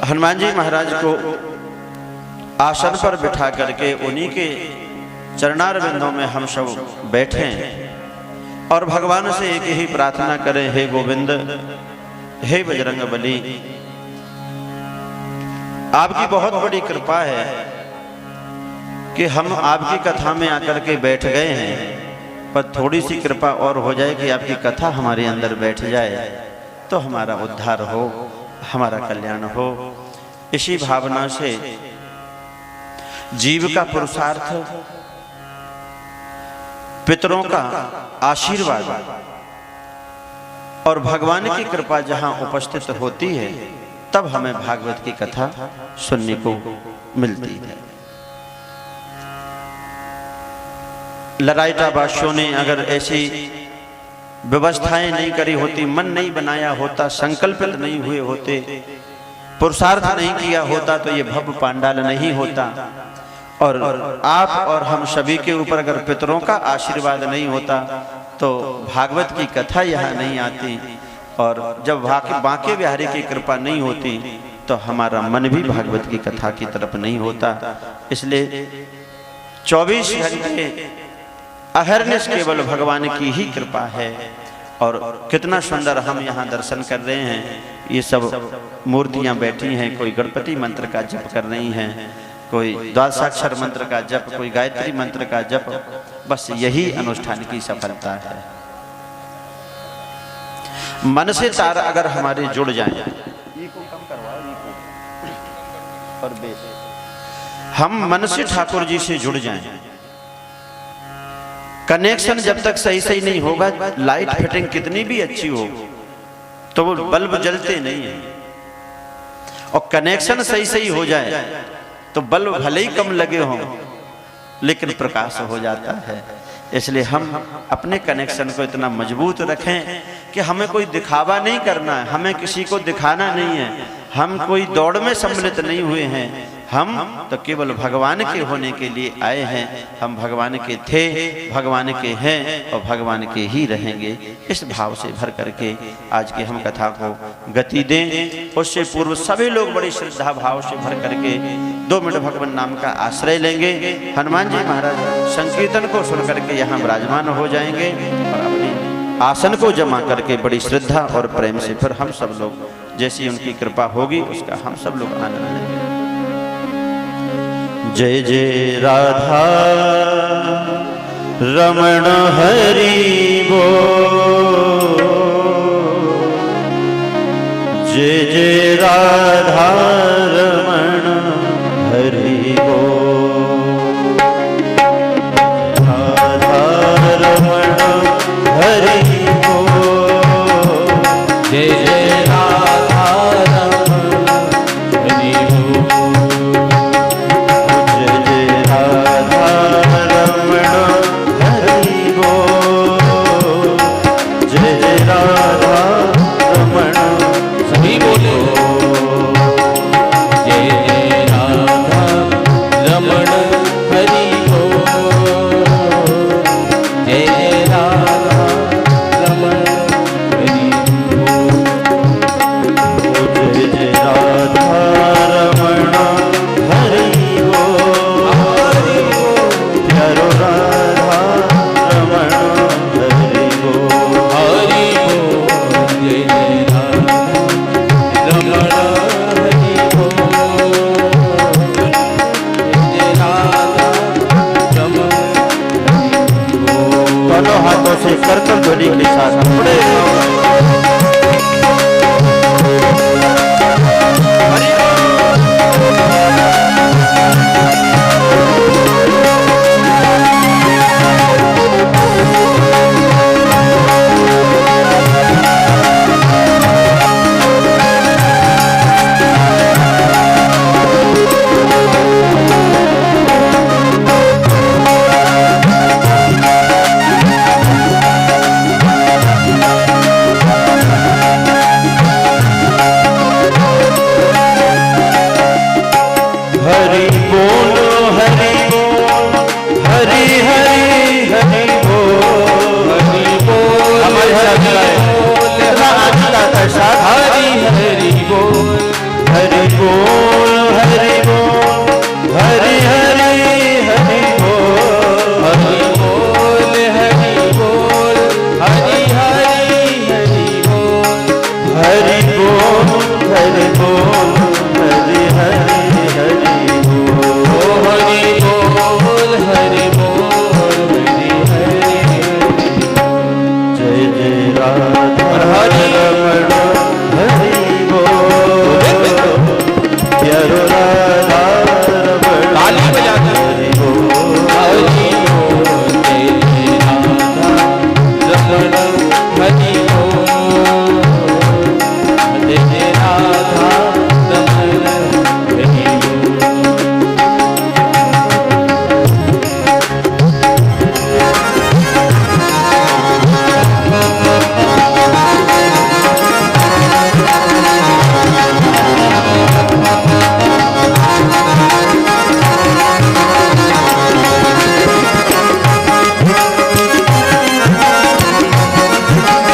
हनुमान जी महाराज को आसन पर बिठा करके उन्हीं के चरणारविंदों में हम सब बैठे और भगवान से एक ही प्रार्थना करें, हे गोविंद, हे बजरंगबली, आपकी बहुत बड़ी कृपा है कि हम आपकी कथा में आकर के बैठ गए हैं, पर थोड़ी सी कृपा और हो जाए कि आपकी कथा हमारे अंदर बैठ जाए तो हमारा उद्धार हो, हमारा कल्याण हो। इसी भावना से जीव का पुरुषार्थ, पितरों का आशीर्वाद और भगवान की कृपा जहां उपस्थित होती है तब हमें भागवत की कथा सुनने को मिलती है। लराइटा बादशाह ने अगर ऐसी व्यवस्थाएं नहीं करी होती, मन नहीं बनाया होता, संकल्पित नहीं हुए होते, पुरुषार्थ नहीं किया होता तो ये भव पांडाल नहीं होता। और आप और हम सभी के ऊपर अगर पितरों का आशीर्वाद नहीं होता तो भागवत की कथा यहाँ नहीं आती, और जब बांके बिहारी की कृपा नहीं होती तो हमारा मन भी भागवत की कथा की तरफ नहीं होता। इसलिए 24 घंटे अहरनिश केवल भगवान की ही कृपा है। और कितना सुंदर हम यहाँ दर्शन कर रहे हैं। ये सब मूर्तियाँ बैठी हैं, कोई गणपति मंत्र का जप कर रही हैं, कोई द्वादशाक्षर मंत्र का जप, कोई गायत्री मंत्र का जप। बस यही अनुष्ठान की सफलता है। मन से तार अगर हमारे जुड़ जाएं, और हम मन से ठाकुर जी से जुड़ जाएं, कनेक्शन जब तक सही सही नहीं होगा, लाइट फिटिंग कितनी भी अच्छी हो तो वो बल्ब जलते नहीं है। और कनेक्शन सही सही हो जाए तो बल्ब भले ही कम लगे हों लेकिन प्रकाश हो जाता है। इसलिए हम अपने कनेक्शन को इतना मजबूत रखें कि हमें कोई दिखावा नहीं करना है, हमें किसी को दिखाना नहीं है, हम कोई दौड़ में सम्मिलित नहीं हुए हैं। हम तो केवल भगवान के होने के लिए आए हैं। हम भगवान के थे, भगवान के हैं और भगवान के ही रहेंगे। इस भाव से भर करके आज की हम कथा को गति दें। उससे पूर्व सभी लोग बड़ी श्रद्धा भाव से भर करके 2 मिनट भगवान नाम का आश्रय लेंगे। हनुमान जी महाराज संकीर्तन को सुन करके यहाँ विराजमान हो जाएंगे और अपने आसन को जमा करके बड़ी श्रद्धा और प्रेम से फिर हम सब लोग जैसी उनकी कृपा होगी उसका हम सब लोग आनंद लेंगे। जय जय राधा रमण हरि बोल, जय जय राधा रमण हरि बोल, राधा रमण हरि बोल, जय जय राधा रमण हरि बोल, जय जय राधा रमण हरि बोल, जय जय राधा रमण सभी बोले। बोल हरि हरि हरि बोल हरि बोल हरि बोल हरि हरि जय जय राधा हरि रमण हरि बोल प्यारो राधा रमण ताली बजाना हरि बोल हरि बोल जय जय राधा रमण हरि बोल जय जय राधा रमण हरि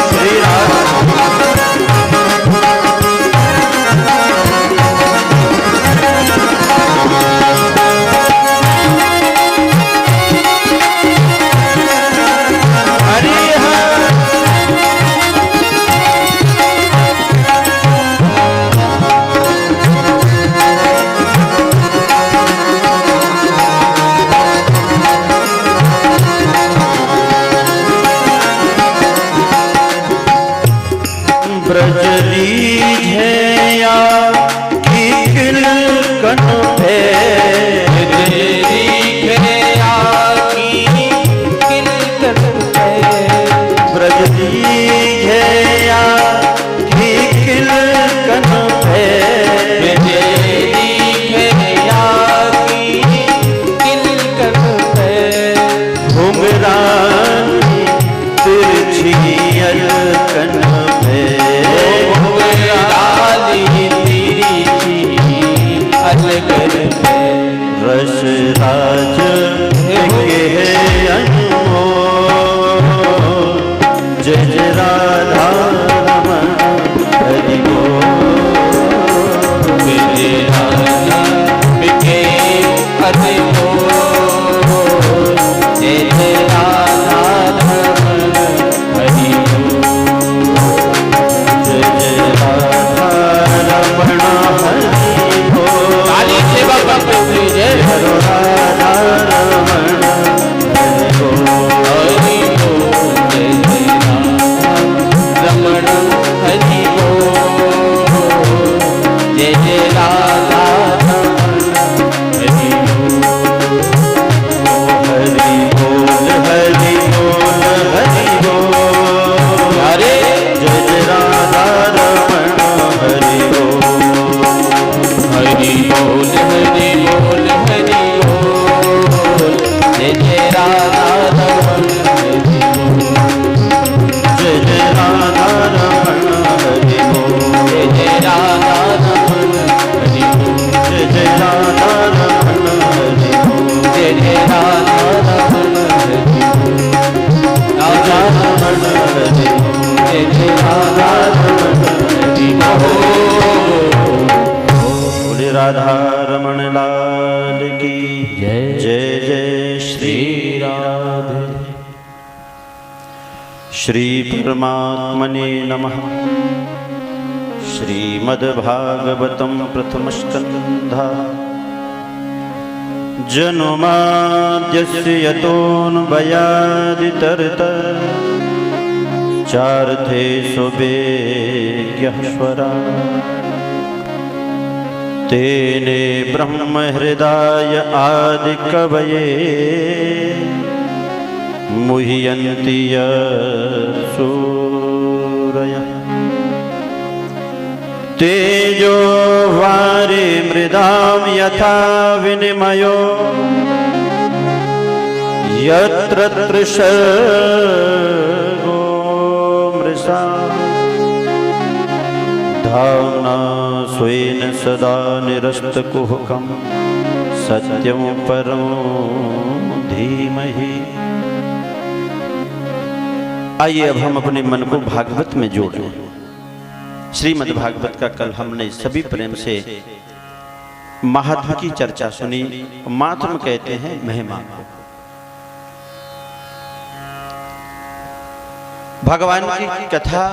श्री राधा हरि हर ब्रजरी है या की किल कन पे ब्रजरी है या की किल कन पे घुंघरानी तिरछी अलकन पे रस राज के अनमोल जय जय राधा रमण हरि जय जय राधा रमण हरि बोल हरो राधा रमण हरि रमण हरि जय जय राधा हरि हरि बोल हरि बोल हरि बोल हरे जय जय राधा रमण हरि बोल हरि बोल हरि बोल हरि बोल जय जय राधा रमण हरि जय जय राधा रमण हरि बोल जय जय राधा रमण हरि जय जय राधा रमण हरि बोल जय जय राधा रमण हरि राधा रमण हरि बोल जय जय राधा रमण हरि बोले राधा रमण लाल की जय जय जय श्री राधे श्री परमात्मने नमः। श्रीमद्भागवतं प्रथम स्कन्धा जन्माद्यस्य यतोऽन्वयादितरतः चार्थे सुवेद्यः स्वराट् तेने ब्रह्महृदाय आदिकवये मुह्यन्ति सूरयः तेजो वारि मृदां यथा विनिमयो यत्र तृषगो मृषा धाम्ना स्वेन सदा निरस्तकुहकं सत्यं परमो धीमहि। आइए अब हम अपने मन को भागवत में जोड़ें। श्रीमद् भागवत का कल हमने सभी प्रेम से महात्म की चर्चा सुनी। महात्म कहते हैं महिमा को। भगवान की कथा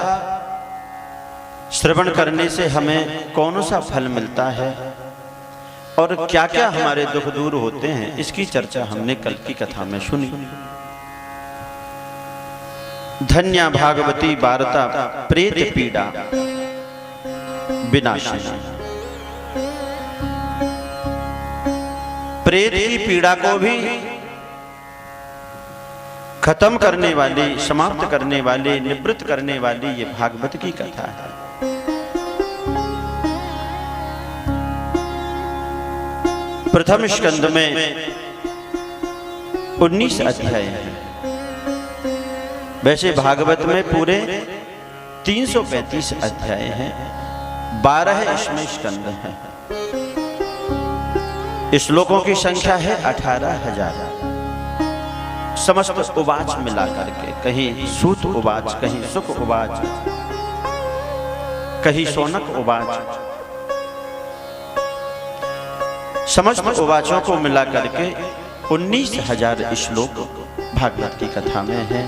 श्रवण करने से हमें कौन सा फल मिलता है और क्या क्या हमारे दुख दूर होते हैं, इसकी चर्चा हमने कल की कथा में सुनी। धन्या भागवती वार्ता प्रेत पीड़ा विनाशिनी। प्रेत की पीड़ा को भी खत्म करने वाली, समाप्त करने वाली, निवृत्त करने वाली ये भागवत की कथा है। प्रथम स्कंद में 19 अध्याय हैं। वैसे भागवत में पूरे 335 अध्याय हैं, 12 इसमें स्कंद हैं। श्लोकों की संख्या है 18,000। समस्त उवाच मिलाकर के, कहीं सूत उवाच, कहीं सुक उवाच, कहीं शौनक उवाच, समस्त उवाचों को मिलाकर के 19,000 श्लोक भागवत की कथा में है।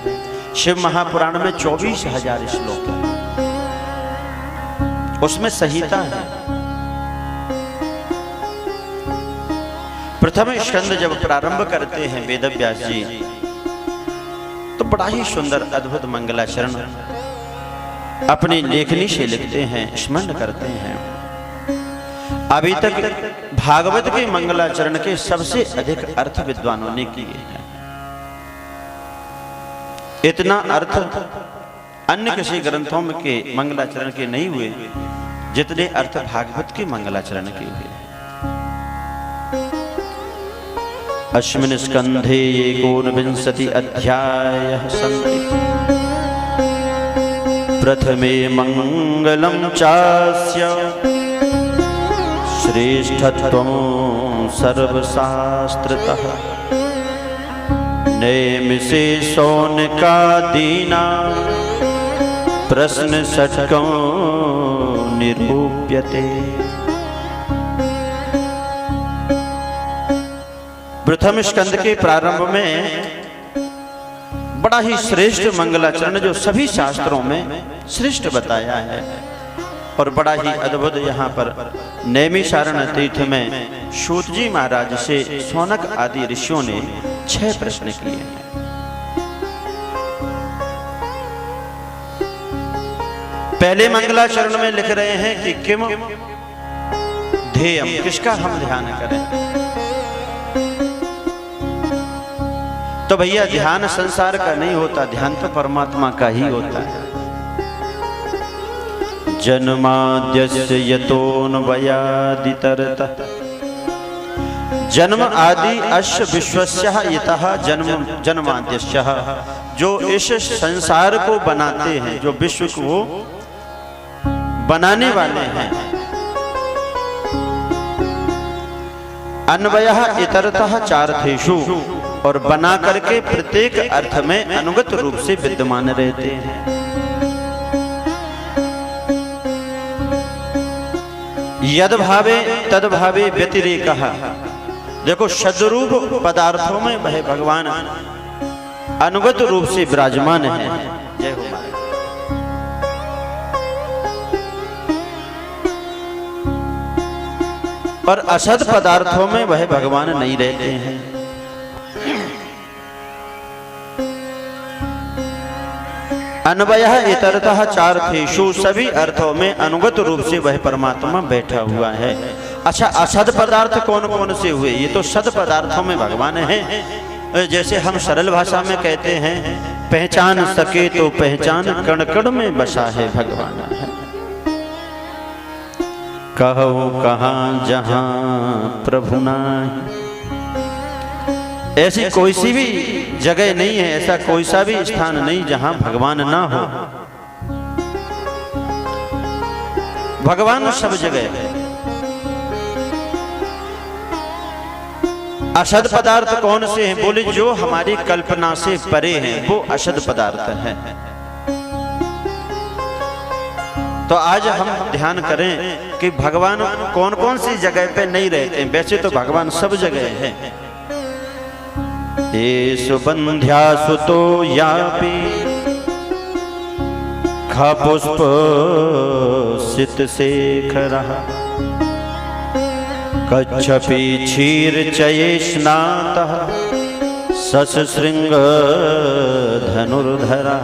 शिव महापुराण में 24,000 श्लोक है, उसमें संहिता है। प्रथम स्कंद जब प्रारंभ करते हैं वेदव्यास जी, तो बड़ा ही सुंदर अद्भुत मंगलाचरण अपनी लेखनी से लिखते हैं, स्मरण करते हैं। अभी तक भागवत के मंगलाचरण के सबसे अधिक अर्थ विद्वानों ने किए हैं। इतना अर्थ अन्य किसी ग्रंथों में के मंगलाचरण के नहीं हुए जितने अर्थ भागवत के मंगलाचरण के हुए। अस्मिन् स्कंधे 19 अध्यायः सन्ति। प्रथमे मंगलम चास्य श्रेष्ठत्वं सर्वशास्त्रतः। नैमिषे शौनकादीना प्रश्न षट्कं निरूप्यते। प्रथम स्कंद के प्रारंभ में बड़ा ही श्रेष्ठ मंगलाचरण जो सभी शास्त्रों में श्रेष्ठ बताया है, और बड़ा ही अद्भुत यहाँ पर नैमिषारण्य तीर्थ में सूत जी महाराज से शौनक आदि ऋषियों ने 6 प्रश्न किए हैं। पहले मंगलाचरण में लिख रहे हैं कि किम ध्येयम, किसका हम ध्यान करें। तो भैया ध्यान संसार का नहीं होता, ध्यान तो परमात्मा का ही होता है। जन्माद्यस्य यतोऽन्वयादितरतः। जन्म आदि अस्य विश्वस्यः यतः जन्माद्यस्य। जो इस संसार को बनाते हैं, जो विश्व को बनाने वाले हैं। अन्वयः इतरतः चार्थेषु, और बना करके प्रत्येक अर्थ में अनुगत रूप से विद्यमान रहते हैं। यद भावे तद भावे व्यतिरेकः। देखो सद्रूप पदार्थों में वह भगवान अनुगत रूप से विराजमान है। जय हो। और असद पदार्थों में वह भगवान नहीं रहते हैं। अन्वयः इतरतः चार्थेषु, सभी अर्थों में अनुगत रूप से वह परमात्मा बैठा हुआ है। अच्छा, असद पदार्थ कौन कौन से हुए? ये तो सद पदार्थों में भगवान है। जैसे हम सरल भाषा में कहते हैं, पहचान सके तो पहचान, कण कण में बसा है भगवान है। कहो कहाँ जहाँ प्रभु नाहि। ऐसी कोई सी भी जगह नहीं है, ऐसा कोई सा भी स्थान नहीं जहां भगवान ना हो। भगवान सब जगह है। असद पदार्थ कौन से हैं? बोले जो हमारी कल्पना से परे हैं वो असद पदार्थ हैं। तो आज हम ध्यान करें कि भगवान कौन कौन सी जगह पे नहीं रहते हैं। वैसे तो भगवान सब जगह है। येषु बन्ध्यासुतो यापि खपुष्प सित शेख रहा, कच्छपि क्षीर चयेशनातः सस श्रृंग धनुर्धरा।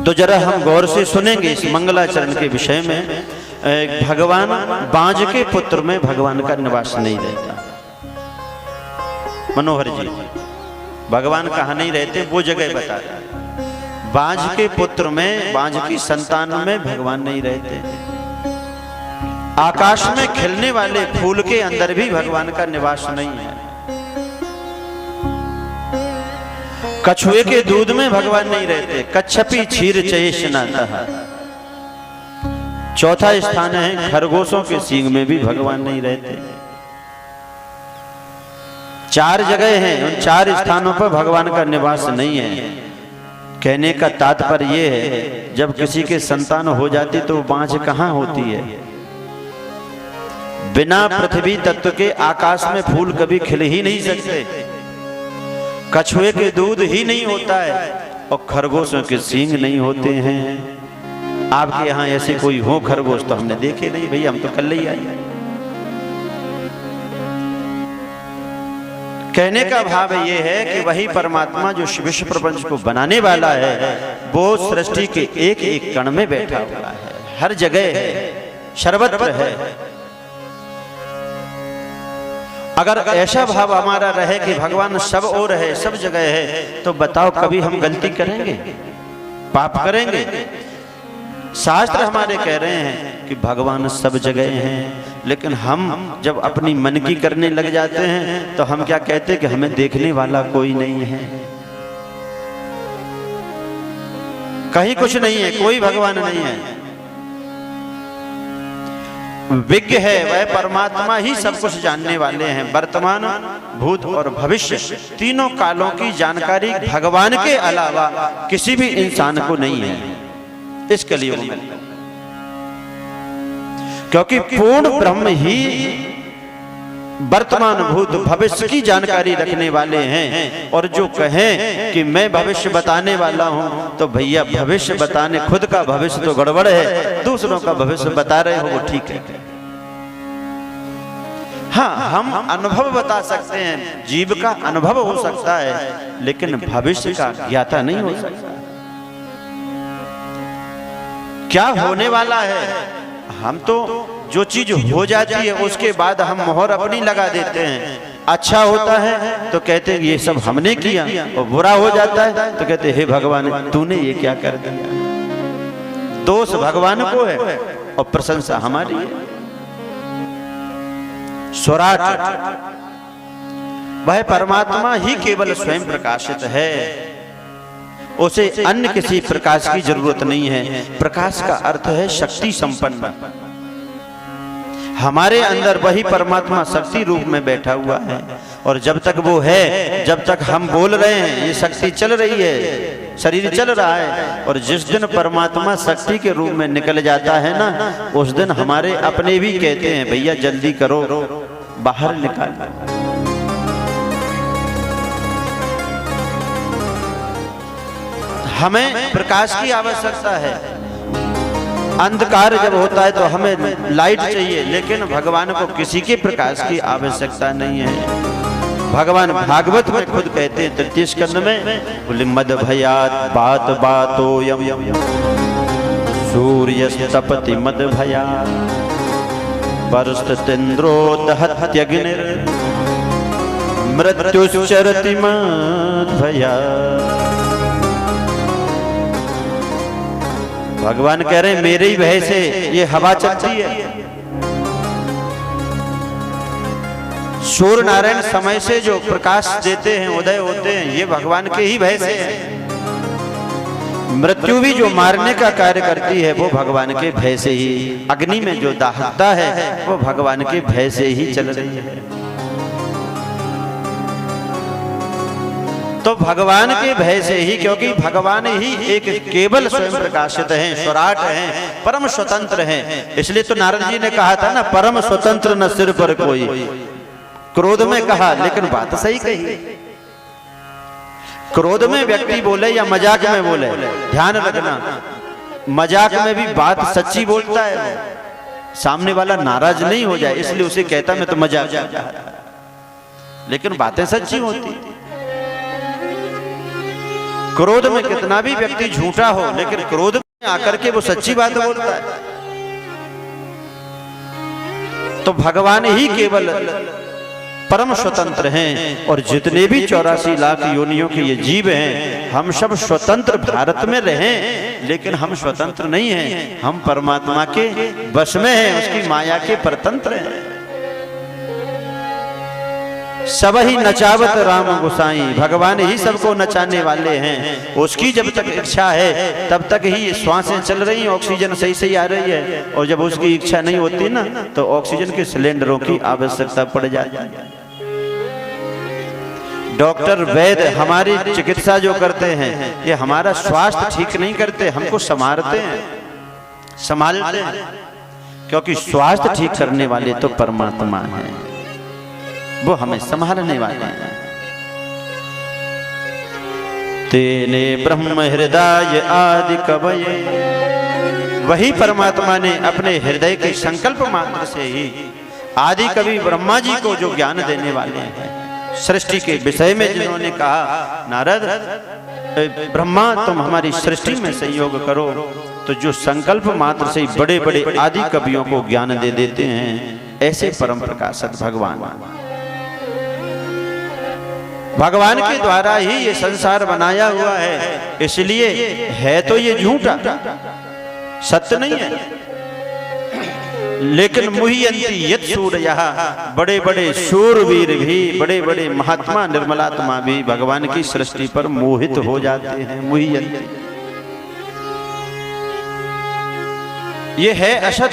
तो जरा हम गौर से सुनेंगे इस मंगलाचरण के विषय में। भगवान बांझ के पुत्र में भगवान का निवास नहीं रहता। मनोहर जी, भगवान कहाँ नहीं रहते वो जगह बता रहे। बांझ के पुत्र में, बांझ की संतान में भगवान नहीं रहते। आकाश में खिलने वाले फूल के अंदर भी भगवान का निवास नहीं है। कछुए के दूध में भगवान नहीं रहते। कच्छपि क्षीर चयेशनातः। चौथा स्थान है खरगोशों के सींग में भी भगवान नहीं रहते। 4 जगह हैं, उन 4 स्थानों पर भगवान का निवास नहीं है। कहने का तात्पर्य यह है, जब किसी के संतान हो जाती तो बांझ कहां होती है। बिना पृथ्वी तत्व के आकाश में फूल कभी खिल ही नहीं सकते। कछुए के दूध ही नहीं होता है और खरगोशों के सींग नहीं होते हैं। आपके यहाँ ऐसे कोई हो खरगोश तो हमने देखे नहीं भैया, हम तो कल ही आए। कहने का भाव ये है कि वही परमात्मा जो विश्व प्रपंच को बनाने वाला है, वो सृष्टि के एक एक कण में बैठा हुआ है, हर जगह है, सर्वत्र है। अगर ऐसा भाव हमारा रहे कि भगवान सब ओर है, सब जगह है, तो बताओ कभी हम गलती करेंगे, पाप करेंगे? शास्त्र हमारे कह रहे हैं कि भगवान सब जगह हैं, लेकिन हम जब अपनी मन की करने लग जाते हैं तो हम क्या कहते हैं कि हमें देखने वाला कोई नहीं है, कहीं कुछ नहीं है, कोई भगवान नहीं है। विज्ञ है वह परमात्मा ही सब कुछ जानने वाले हैं। वर्तमान, भूत और भविष्य तीनों कालों की जानकारी भगवान के अलावा किसी भी इंसान को नहीं है इस कलियुग में, क्योंकि पूर्ण ब्रह्म ही वर्तमान, भूत, भविष्य की जानकारी रखने वाले हैं। और जो कहें कि मैं भविष्य बताने वाला हूं, तो भैया भविष्य बताने, खुद का भविष्य तो गड़बड़ है, दूसरों का भविष्य बता रहे हो वो ठीक है। हाँ, हम अनुभव बता सकते हैं, जीव का अनुभव हो सकता है, लेकिन भविष्य का ज्ञाता नहीं हो सकता। क्या होने वाला है, हम तो जो चीज हो जाती है उसके बाद हम मोहर अपनी लगा देते हैं। अच्छा होता है तो कहते हैं ये सब हमने किया, और बुरा हो जाता है तो कहते हे भगवान तूने ये क्या कर दिया। दोष भगवान को है और प्रशंसा हमारी है। स्वराट वह परमात्मा ही केवल स्वयं प्रकाशित है, उसे अन्य किसी प्रकाश की जरूरत नहीं है। प्रकाश का अर्थ है शक्ति संपन्न। हमारे अंदर वही परमात्मा शक्ति रूप में बैठा हुआ है, और जब तक वो है, जब तक हम बोल रहे हैं, ये शक्ति चल रही है, शरीर चल रहा है। और जिस दिन परमात्मा शक्ति के रूप में निकल जाता है ना, उस दिन हमारे अपने भी कहते हैं भैया जल्दी करो, बाहर निकाल। हमें प्रकाश की आवश्यकता है। अंधकार जब होता है तो हमें लाइट चाहिए, लेकिन भगवान को किसी के प्रकाश की आवश्यकता नहीं है। भगवान भागवत में खुद कहते हैं 33 स्कंद में, मद भयात बात बातो यम सूर्य तपति मद भयात परस्तेन्द्रो दहत्यग्निर मृत्युश्चरति मद भयात। भगवान कह रहे हैं मेरे ही भय से ये हवा चलती है। सूर्य नारायण समय से जो प्रकाश देते हैं, उदय होते हैं, ये भगवान के ही भय से है। मृत्यु भी जो मारने का कार्य करती है वो भगवान के भय से ही, अग्नि में जो दाहता है वो भगवान के भय से ही चल रही है। तो भगवान के भय से ही, क्योंकि भगवान ही एक केवल स्वयं प्रकाशित हैं, स्वराट हैं, परम स्वतंत्र हैं। इसलिए तो नारद जी ने कहा था ना, परम स्वतंत्र न सिर पर कोई। क्रोध में कहा लेकिन बात सही कही। क्रोध में व्यक्ति बोले या मजाक में बोले, ध्यान रखना, मजाक में भी बात सच्ची बोलता है, सामने वाला नाराज नहीं हो जाए इसलिए उसे कहता मैं तो मजाक कर रहा, लेकिन बातें सच्ची होती। क्रोध में कितना भी व्यक्ति झूठा हो, लेकिन क्रोध में आकर के वो सच्ची बात बोलता है। तो भगवान ही केवल परम स्वतंत्र हैं, और जितने भी 84 लाख योनियों के ये जीव हैं, हम सब स्वतंत्र भारत में रहें, लेकिन हम स्वतंत्र नहीं हैं, हम परमात्मा के वश में हैं, उसकी माया के परतंत्र हैं। सब ही नचावत राम गोसाई, भगवान ही सबको नचाने वाले हैं। उसकी जब तक इच्छा है तब तक ही श्वासें चल रही हैं, ऑक्सीजन सही सही आ रही है, और जब उसकी इच्छा नहीं होती ना तो ऑक्सीजन के सिलेंडरों की आवश्यकता पड़ जाती है। डॉक्टर वैद्य हमारी चिकित्सा जो करते हैं, ये हमारा स्वास्थ्य ठीक नहीं करते, हमको संभालते हैं, संभालते हैं, क्योंकि स्वास्थ्य ठीक करने वाले तो परमात्मा हैं, वो हमें संभालने वाले हैं। तेने ब्रह्म हृदय आदि कवये, वही परमात्मा ने अपने हृदय के संकल्प मात्र से ही आदि कवि ब्रह्मा जी को जो ज्ञान देने वाले हैं, सृष्टि के विषय में जिन्होंने कहा नारद ब्रह्मा तुम हमारी सृष्टि में संयोग करो, तो जो संकल्प मात्र से बड़े बड़े आदि कवियों को ज्ञान दे देते हैं, ऐसे परम प्रकाशक भगवान, भगवान के द्वारा ही ये संसार बनाया हुआ है। इसलिए है तो ये झूठा, सत्य नहीं है, लेकिन मुह्यंती यत् सूरयः, बड़े बड़े शूरवीर भी, बड़े बड़े महात्मा निर्मलात्मा भी भगवान की सृष्टि पर मोहित हो जाते हैं। मुह्यंती ये है असत,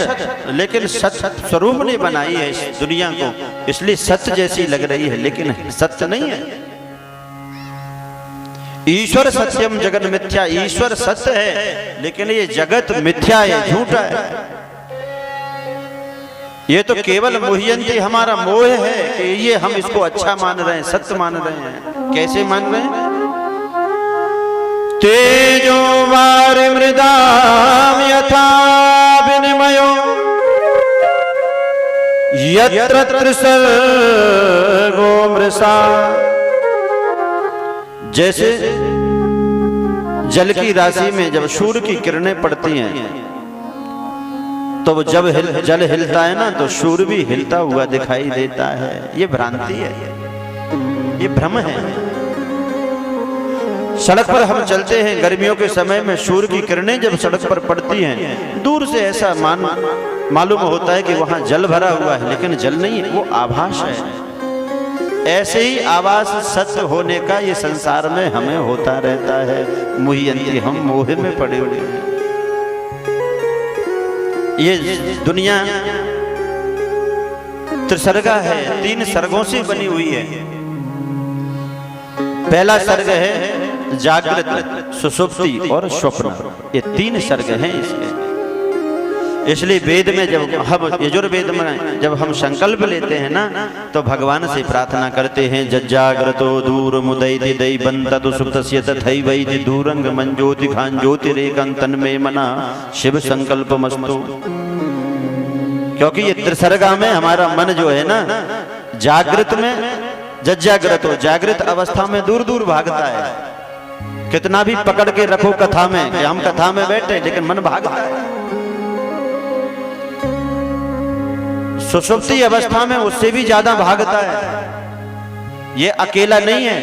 लेकिन सत्य स्वरूप ने बनाई है इस दुनिया को, इसलिए सत्य जैसी लग रही है, लेकिन सत्य नहीं है। ईश्वर सत्यम जगत मिथ्या, ईश्वर सत्य है, लेकिन ये जगत मिथ्या है, झूठा है। ये तो केवल मुह्यंती हमारा मोह है कि ये हम इसको अच्छा मान रहे हैं, सत्य मान रहे हैं। कैसे मान रहे हैं? तेजो वारि मृदाम यथा विनिमयो यत्र त्रिसर्गो मृषा, जैसे जल की राशि में जब सूर्य की किरणें पड़ती हैं तो वो जब जल हिलता है ना तो सूर्य भी हिलता हुआ दिखाई देता है। ये भ्रांति है, ये भ्रम है। सड़क पर हम चलते हैं, गर्मियों के समय में सूर्य की किरणें जब सड़क पर पड़ती हैं, दूर से ऐसा मालूम होता है कि वहां जल भरा हुआ है, लेकिन जल नहीं है, वो आभास है। ऐसे ही आवास सत्य होने का ये संसार में हमें होता रहता है। मुह्यंती हम मोह में पड़े हुए हैं। ये दुनिया त्रिसर्गा है, 3 सर्गों से बनी हुई है। पहला सर्ग है जागृत, सुषुप्ति और स्वप्न, ये 3 सर्ग हैं इसके। इसलिए वेद में जब हम यजुर्वेद में जब हम संकल्प लेते हैं ना तो भगवान से प्रार्थना करते हैं, जज्जाग्रतो दूर मुदैति दैवंततु सुप्तस्य तथैवैति दूरंग मंज्योति खांज्योतिरेकं तन्मे मना शिव संकल्पमस्तु। क्योंकि ये त्रिसर्गा में हमारा मन जो है ना, जागृत में जज्जाग्रतो, जागृत अवस्था में दूर दूर भागता है। कितना भी पकड़ के रखो कथा में कि हम कथा में बैठे, लेकिन मन भागता है। सुषुप्ति अवस्था में उससे भी ज्यादा भागता है। ये अकेला नहीं है,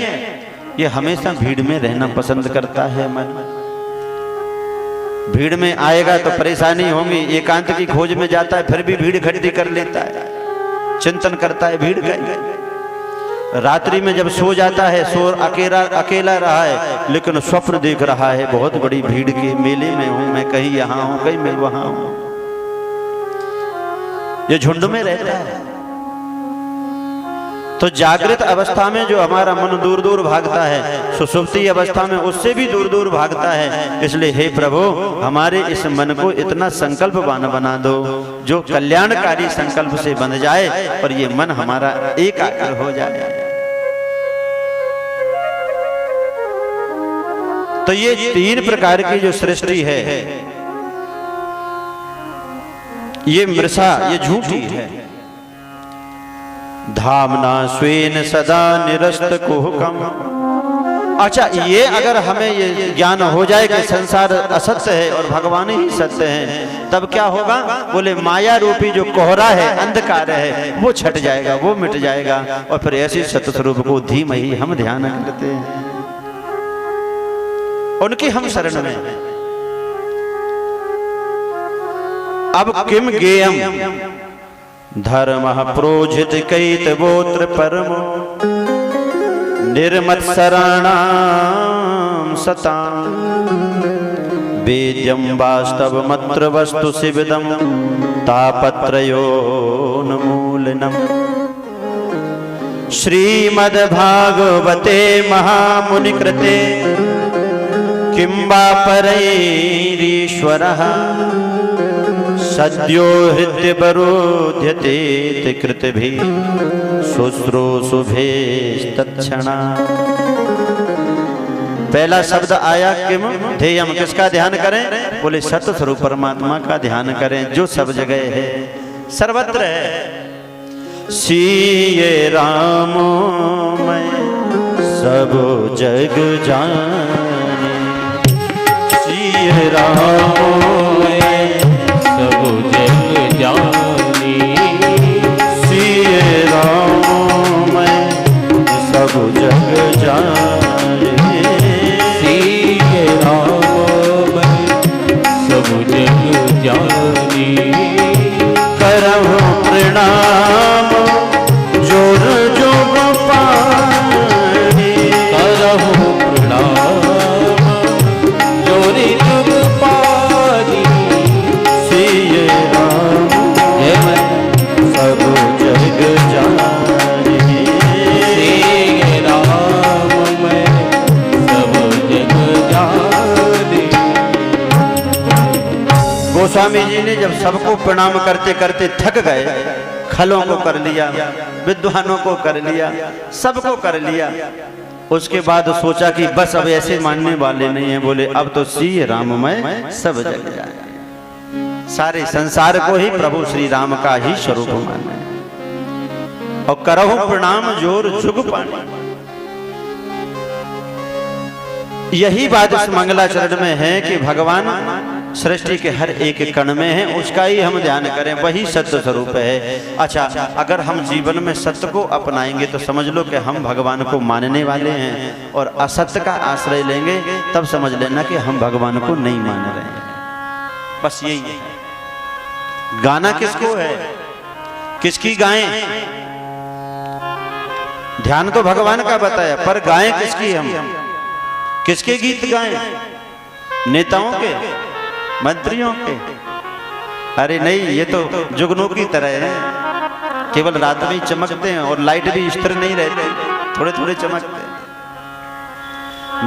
ये हमेशा भीड़ में रहना पसंद करता है। मन भीड़ में आएगा तो परेशानी होगी, एकांत की खोज में जाता है, फिर भी भीड़ इकट्ठी कर लेता है, चिंतन करता है भीड़ का। रात्रि में जब सो जाता है, सो अकेला रहा है, लेकिन स्वप्न देख रहा है बहुत बड़ी भीड़ के मेले में हूं मैं, कहीं यहाँ हूं, कहीं मैं वहां हूं। ये झुंड में रहता है। तो जागृत अवस्था में जो हमारा मन दूर दूर भागता है, सुषुप्ति अवस्था में उससे भी दूर दूर भागता है। इसलिए हे प्रभु, हमारे इस मन को इतना संकल्पवान बना दो जो कल्याणकारी संकल्प से बंध जाए और ये मन हमारा एकाग्र हो जाए। तो ये 3 प्रकार की जो सृष्टि है ये मृषा, ये झूठी है। धामना स्वेन सदा निरस्त कुहकम। अच्छा, ये अगर हमें ये ज्ञान हो जाए कि संसार असत्य है और भगवान ही सत्य है, तब क्या होगा? बोले माया रूपी जो कोहरा है, अंधकार है, वो छट जाएगा, वो मिट जाएगा, और फिर ऐसे सत्य स्वरूप को धीमहि हम ध्यान करते हैं, उनकी हम शरण में। अब किम गेयम धर्म प्रोजित कैतवोत्र परमो निर्मत्सराणां सतां वेद्यं वास्तवमत्र वस्तु शिवदं तापत्रयोन्मूलनम्। श्रीमद्भागवते महामुनिकृते किं वा परैरीश्वरः सद्यो हृद्यवरोध्यते कृतभिः शुश्रूषुभिस्तत्क्षणा। पहला शब्द आया किम ध्येयम, किसका ध्यान करें? बोले सत्य स्वरूप परमात्मा का ध्यान करें जो सब जगह है, सर्वत्र है। सीये राम मैं सब जग जाने, सीये राम सब जग जानी, सीये राम मैं सब जग जाने, सीये राम मैं सब जग जानी। करहु प्रणाम जोर जोग पानी, करहु प्रणाम जोरि जुग पानी। सीये राम मैं सब जग जाने, सीये राम मैं सब जग जानी। गोस्वामी जी ने जब सबको प्रणाम करते करते थक गए, खलों को कर लिया, विद्वानों को कर लिया, सबको कर लिया, उसके बाद सोचा कि बस अब ऐसे मानने वाले नहीं हैं। बोले अब तो सीये राम मैं सब जग जाए, सारे संसार को ही प्रभु श्री राम का ही स्वरूप माने, और करहु प्रणाम जोर जुग पानी। यही बात इस मंगलाचरण में है कि भगवान सृष्टि के हर एक कण में है, उसका ही हम ध्यान करें, वही सत्य स्वरूप है। अच्छा, अगर हम जीवन में सत्य को अपनाएंगे तो समझ लो कि हम भगवान को मानने वाले हैं, और असत्य का आश्रय लेंगे तब समझ लेना कि हम भगवान को नहीं मान रहे हैं। बस यही है। गाना किसको है, किसकी गाएं? ध्यान तो भगवान का बताया, पर गाएं किसकी? हम किसके गीत गाएं? नेताओं के, मंत्रियों के? अरे नहीं, ये तो जुगनू की तरह है, केवल रात में ही चमकते हैं और लाइट भी स्थिर नहीं रहती, थोड़े थोड़े चमकते हैं।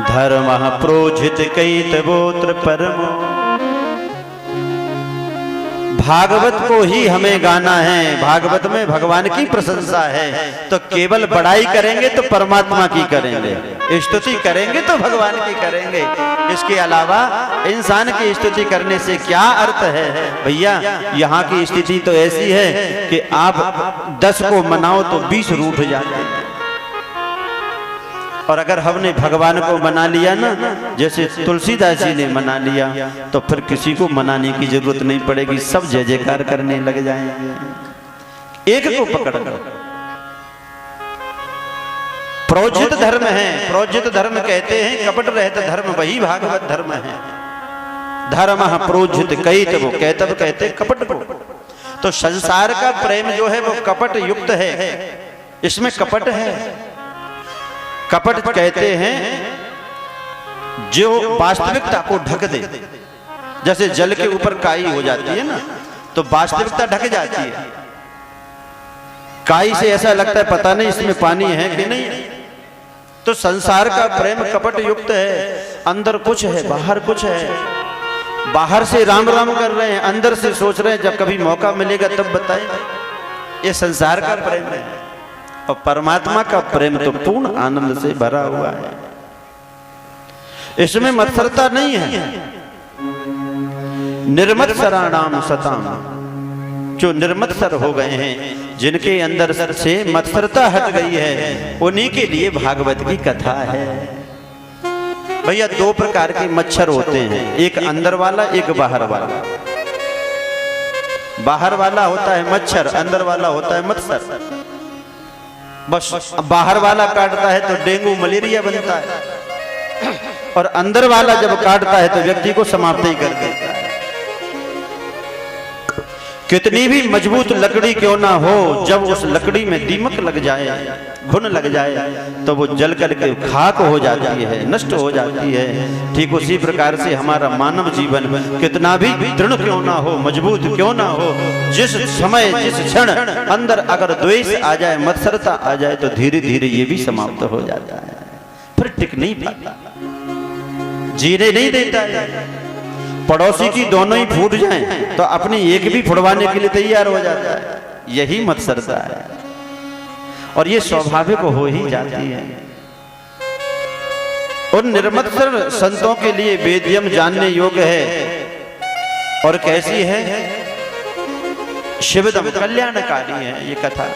धर्म प्रोजित कैतवोत्र परमो। भागवत को ही हमें गाना है, भागवत में भगवान की प्रशंसा है, तो केवल बड़ाई करेंगे तो परमात्मा की करेंगे, स्तुति करेंगे तो भगवान की करेंगे। इसके अलावा इंसान की स्तुति करने से क्या अर्थ है? भैया, यहाँ की स्थिति तो ऐसी है कि आप 10 को मनाओ तो 20 रूठ जाते हैं, और अगर हमने भगवान को मना लिया ना, जैसे तुलसीदास जी ने मना लिया, तो फिर किसी को मनाने की जरूरत नहीं पड़ेगी, सब जय जयकार करने लग जाएंगे। एक को पकड़ कर प्रोजित धर्म है, प्रोजित धर्म कहते हैं, कपट रहित धर्म वही भागवत धर्म है। धर्म प्रोजित कैतव, कैतव कहते कपट को। तो संसार का प्रेम जो है वो कपट युक्त है, इसमें कपट है। कपट कहते हैं जो वास्तविकता को ढक दे, जैसे जल के ऊपर काई हो जाती है ना, तो वास्तविकता ढक जाती है। काई से ऐसा लगता है पता नहीं इसमें पानी है कि नहीं। तो संसार का प्रेम कपट युक्त है, अंदर कुछ है बाहर कुछ है। बाहर से राम राम कर रहे हैं, अंदर से सोच रहे हैं जब कभी मौका मिलेगा तब बताएंगे। ये संसार का प्रेम है, और परमात्मा का प्रेम तो पूर्ण आनंद से भरा हुआ है। इसमें मत्सरता नहीं है। निर्मत्सराणाम सताम, जो निर्मत्सर हो गए हैं, जिनके अंदर से मत्सरता हट गई है, उन्हीं के लिए भागवत की कथा है। भैया दो प्रकार के मच्छर होते हैं, एक अंदर वाला, एक बाहर वाला। बाहर वाला होता है मच्छर, अंदर वाला होता है मत्सर। बस बाहर वाला काटता है तो डेंगू मलेरिया बनता है, और अंदर वाला जब काटता है तो व्यक्ति को समाप्त ही कर देता है। कितनी भी मजबूत लकड़ी क्यों ना हो, जब उस लकड़ी में दीमक लग जाए, घुन लग जाए, तो वो जल करके खाक हो जाती है, नष्ट हो जाती है। ठीक उसी प्रकार से हमारा मानव जीवन कितना भी दृढ़ क्यों ना हो, मजबूत क्यों ना हो, जिस समय जिस क्षण अंदर अगर द्वेष आ जाए, मत्सरता आ जाए, तो धीरे धीरे ये भी समाप्त हो जाता है, फिर टिक नहीं पाता, जीने नहीं देता है। पड़ोसी की दोनों ही फूट जाएं तो अपनी एक भी फुड़वाने के लिए तैयार हो जाता है। यही मत्सरता है, और ये स्वाभाविक हो ही जाती है। उन निर्मत्सर संतों के लिए वेद्यम जानने योग्य है, और कैसी है? शिवदम, कल्याणकारी है ये कथा।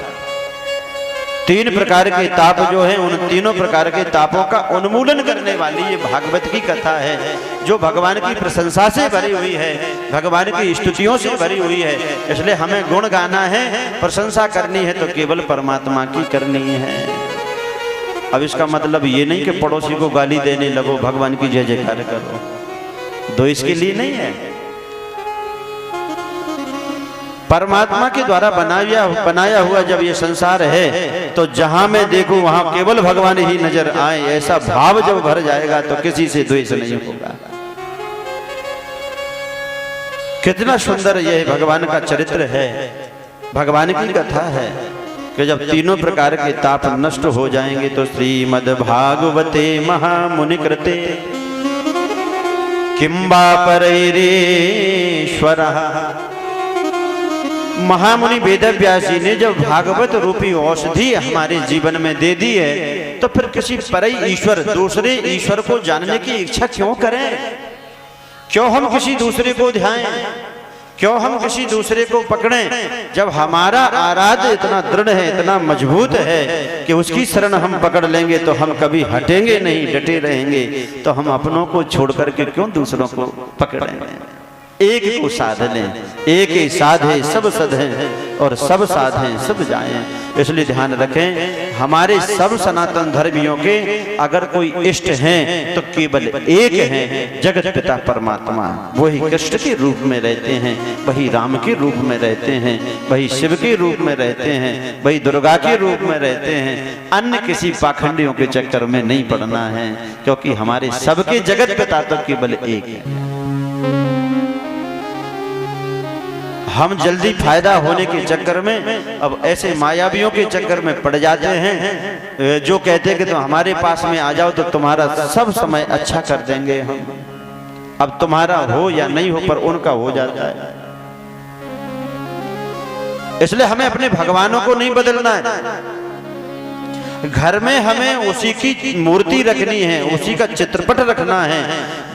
तीन प्रकार के ताप जो है, उन तीनों प्रकार के तापों का उन्मूलन करने वाली ये भागवत की कथा है, जो भगवान की प्रशंसा से भरी हुई है, भगवान की स्तुतियों से भरी हुई है। इसलिए हमें गुण गाना है, प्रशंसा करनी है तो केवल परमात्मा की करनी है। अब इसका मतलब ये नहीं कि पड़ोसी को गाली देने लगो, भगवान की जय जयकार करो, दो इसके लिए नहीं है। परमात्मा के द्वारा बनाया हुआ जब ये संसार है, तो जहां मैं देखूं वहां केवल भगवान ही नजर आए, ऐसा भाव जब भर जाएगा तो किसी से द्वेष नहीं होगा। कितना सुंदर यह भगवान का चरित्र है, भगवान की कथा है कि जब तीनों प्रकार के ताप नष्ट हो जाएंगे तो श्रीमद् भागवते महामुनि कृते किंबा परैरेश्वरः। महामुनि वेदव्यास जी ने जब भागवत रूपी औषधि हमारे जीवन में दे दी है, तो फिर किसी परई ईश्वर, दूसरे ईश्वर को जानने की इच्छा क्यों करें? क्यों हम किसी दूसरे को ध्याएं? क्यों हम किसी दूसरे को पकड़ें? जब हमारा आराध्य इतना दृढ़ है, इतना मजबूत है कि उसकी शरण हम पकड़ लेंगे तो हम कभी हटेंगे नहीं, डटे रहेंगे। तो हम अपनों को छोड़ करके क्यों दूसरों को पकड़ेंगे? एक को साध लें, एक ही साधे सब सधे, और सब साधे सब जाएं। इसलिए ध्यान रखें, हमारे सब सनातन धर्मियों के अगर कोई इष्ट हैं तो केवल एक हैं, जगत पिता परमात्मा। वही कृष्ण के रूप में रहते हैं, वही राम के रूप में रहते हैं, वही शिव के रूप में रहते हैं, वही दुर्गा के रूप में रहते हैं। अन्य किसी पाखंडियों के चक्कर में नहीं पड़ना है, क्योंकि हमारे सबके जगत पिता तो केवल एक है। हम जल्दी फायदा होने के चक्कर में अब ऐसे मायावियों के चक्कर में पड़ जाते हैं, जो कहते हैं कि तुम हमारे पास में आ जाओ तो तुम्हारा सब समय अच्छा कर देंगे हम। अब तुम्हारा हो या नहीं हो, पर उनका हो जाता है। इसलिए हमें अपने भगवानों को नहीं बदलना है। घर में हमें उसी की मूर्ति रखनी है, उसी का चित्रपट रखना है,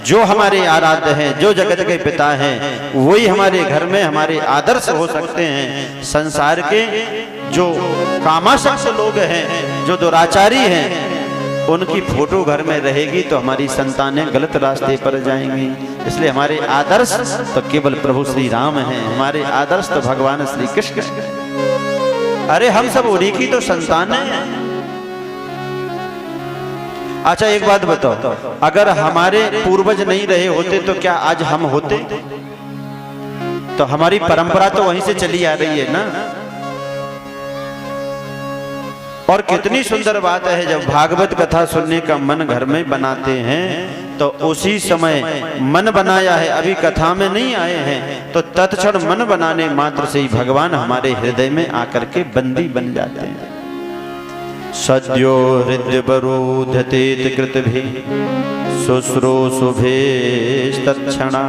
जो हमारे आराध्य हैं, जो जगत के पिता हैं, वही हमारे घर में हमारे आदर्श हो सकते हैं। संसार के जो कामासक्त लोग हैं, जो दुराचारी हैं, उनकी फोटो घर में रहेगी तो हमारी संतानें गलत रास्ते पर जाएंगी। इसलिए हमारे आदर्श तो केवल प्रभु श्री राम हैं, हमारे आदर्श तो भगवान श्री कृष्ण हैं। अरे हम सब उन्हीं की तो संतानें हैं। अच्छा एक बात बताओ, अगर हमारे पूर्वज नहीं रहे होते तो क्या आज हम होते? तो हमारी परंपरा तो वहीं से चली आ रही है ना। और कितनी सुंदर बात है, जब भागवत कथा सुनने का मन घर में बनाते हैं तो उसी समय मन बनाया है, अभी कथा में नहीं आए हैं, तो तत्क्षण मन बनाने मात्र से ही भगवान हमारे हृदय में आकर के बंदी बन जाते हैं। सद्यो हृदय बरोधतेत कृतभि शुश्रूषुभेस्तत्क्षणा।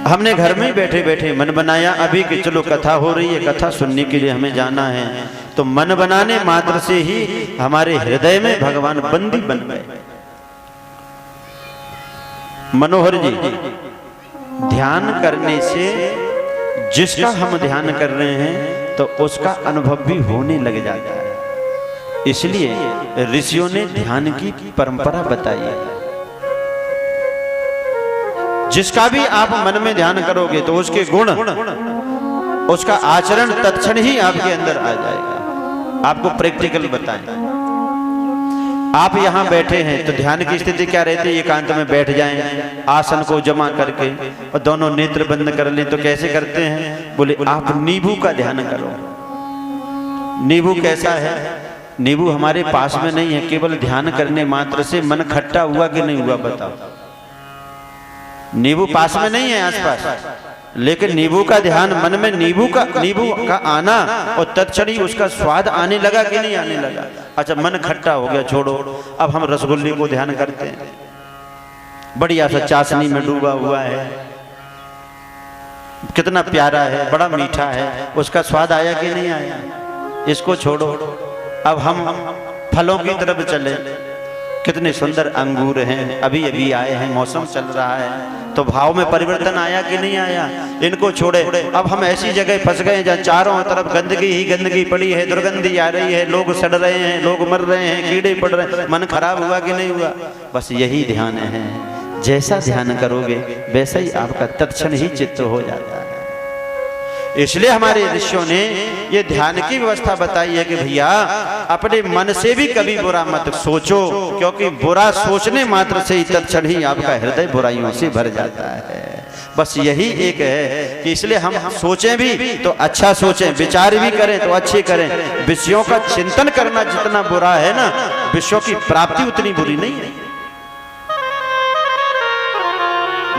हमने घर में ही बैठे बैठे मन बनाया अभी कि चलो कथा हो रही है, कथा सुनने के लिए हमें जाना है। तो मन बनाने मात्र से ही हमारे हृदय में भगवान बंदी बन गए। मनोहर जी, ध्यान करने से जिसका हम ध्यान कर रहे हैं तो उसका अनुभव भी होने लग जाता है। इसलिए ऋषियों ने ध्यान की परंपरा बताई है। जिसका भी आप मन में ध्यान करोगे तो उसके गुण, उसका आचरण तत्क्षण ही आपके अंदर आ जाएगा। आपको प्रैक्टिकल बताएं। आप यहां बैठे हैं तो ध्यान की स्थिति क्या रहती है? एकांत में बैठ जाएं, आसन को जमा करके और दोनों नेत्र बंद कर लें। तो कैसे करते हैं? बोले आप नींबू का ध्यान करो। नींबू कैसा है? नींबू हमारे पास में नहीं है, केवल ध्यान करने मात्र से मन खट्टा हुआ कि नहीं हुआ बताओ? नींबू पास में नहीं है आसपास, लेकिन नींबू का ध्यान मन में, नींबू का आना और तत्क्षण ही उसका स्वाद आने लगा कि नहीं आने लगा? अच्छा, मन खट्टा हो गया, छोड़ो। अब हम रसगुल्ले को ध्यान करते हैं, बढ़िया सा चाशनी में डूबा हुआ है, कितना प्यारा है, बड़ा मीठा है, उसका स्वाद आया कि नहीं आया? इसको छोड़ो। अब हम फलों की तरफ चले। कितने सुंदर अंगूर हैं, अभी अभी आए हैं, मौसम चल रहा है, तो भाव में परिवर्तन आया कि नहीं आया? इनको छोड़े। अब हम ऐसी जगह फंस गए जहाँ चारों तरफ गंदगी ही गंदगी पड़ी है, दुर्गंधी आ रही है, लोग सड़ रहे हैं, लोग मर रहे हैं, कीड़े पड़ रहे हैं, मन खराब हुआ कि नहीं हुआ? बस यही ध्यान है। जैसा ध्यान करोगे वैसा ही आपका तत्क्षण ही चित्त हो जाता है। इसलिए हमारे ऋषियों ने ये ध्यान की व्यवस्था बताई है कि भैया अपने मन से भी कभी बुरा मत सोचो, क्योंकि बुरा सोचने मात्र से ही तत्क्षण ही आपका हृदय बुराइयों से भर जाता है। बस यही एक है कि इसलिए हम सोचें भी तो अच्छा सोचें, विचार भी करें तो अच्छे करें। विषयों का चिंतन करना जितना बुरा है ना, विषयों की प्राप्ति उतनी बुरी नहीं है।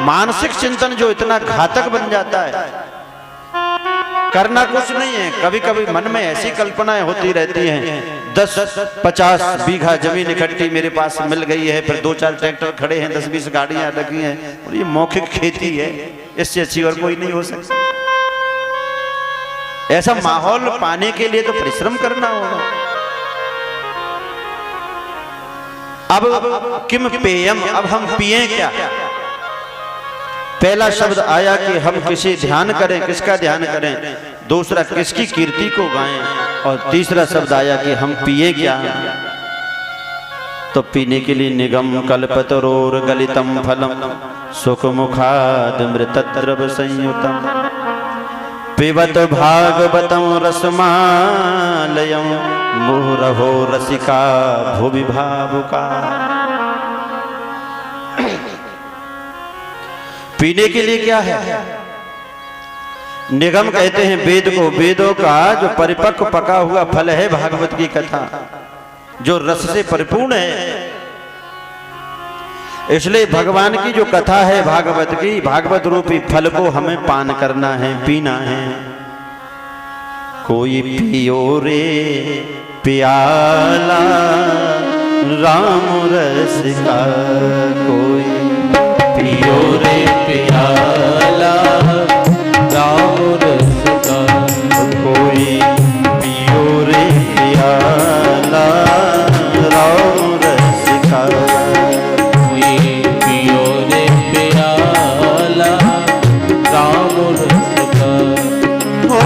मानसिक चिंतन जो इतना घातक बन जाता है, करना कुछ नहीं है। कभी कभी मन में ऐसी कल्पनाएं होती रहती हैं, 10-50 बीघा जमीन इकट्ठी मेरे पास मिल गई है, फिर 2-4 ट्रैक्टर खड़े हैं, 10-20 गाड़ियां रखी हैं, और ये मौखिक खेती है, इससे अच्छी और कोई नहीं हो सकती। ऐसा माहौल पाने के लिए तो परिश्रम करना होगा। अब किम पेयम, अब हम पिए क्या? पहला शब्द आया कि हम किसी ध्यान करें, किसका ध्यान करें? दूसरा किसकी कीर्ति को गाएं, और तीसरा शब्द आया कि हम पिए क्या? तो पीने के लिए निगम कल्पतरोर गलितम फलम सुख मुखाद मृतद्रव संयुतम पिबत भागवतम रसमालयम मुहुरहो रसिका भुवि भावुका। पीने के लिए क्या है? निगम कहते हैं वेद को। वेदों का जो परिपक्व पका हुआ फल है भागवत की कथा, जो रस से परिपूर्ण है। इसलिए भगवान की जो कथा है भागवत की, भागवत रूपी फल को हमें पान करना है, पीना है। कोई पियो रे प्याला राम रस का, कोई पियो रे प्याला राम रस का, कोई पियो रे प्याला राम रस का, कोई पियो रे प्याला राम रस का। ओ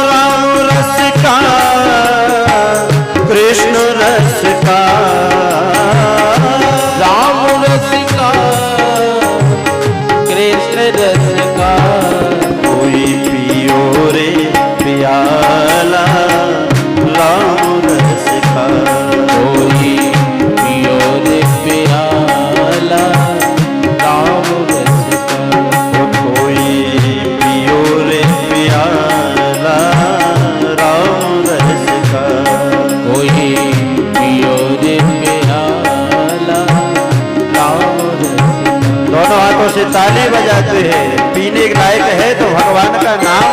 राम रस का, कृष्ण रस का, राम रस का, कृष्ण रस का, कोई पियो रे प्याला राम रस का, कोई पियो रे प्याला राम रस का, कोई पियो रे प्याला राम रस का, कोई पियो रे प्याला राम रस का। दोनों हाथों से ताली बजाते हैं। पीने के लायक है तो भगवान का नाम